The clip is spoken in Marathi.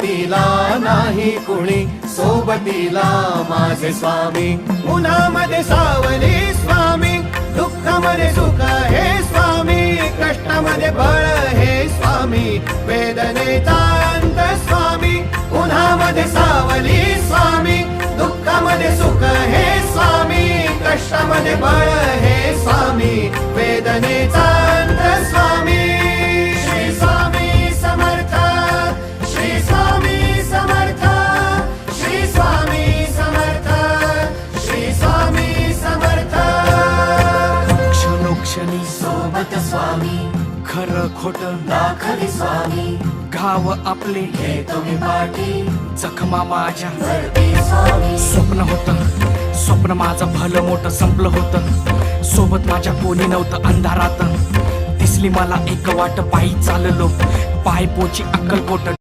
सोबतीला नाही कुणी, सोबतीला माझे स्वामी. उन्हामध्ये सावली स्वामी, दुःखामध्ये सुख हे स्वामी, कष्टामध्ये बळ हे स्वामी, वेदनेचा अंत स्वामी. उन्हामध्ये सावली स्वामी, दुःखामध्ये सुख हे स्वामी, कष्टामध्ये बळ हे स्वामी, वेदनेचा अंत स्वामी. श्री स्वामी समर्थ, श्री स्वामी समर्थ, श्री स्वामी समर्थ, श्री स्वामी समर्थ. क्षणोक्षणी सोबत स्वामी, खरं खोट दाखवी स्वामी, घाव आपले घेतो मी पाठी, जखमा माझ्या वरती स्वामी. स्वप्न होतं, स्वप्न माझं भलं मोठं संपलं होतं. सोबत माझ्या कोणी नव्हतं अंधारात. दिसली मला एक वाट, पायी चाललो पाय पोची अक्कलकोट.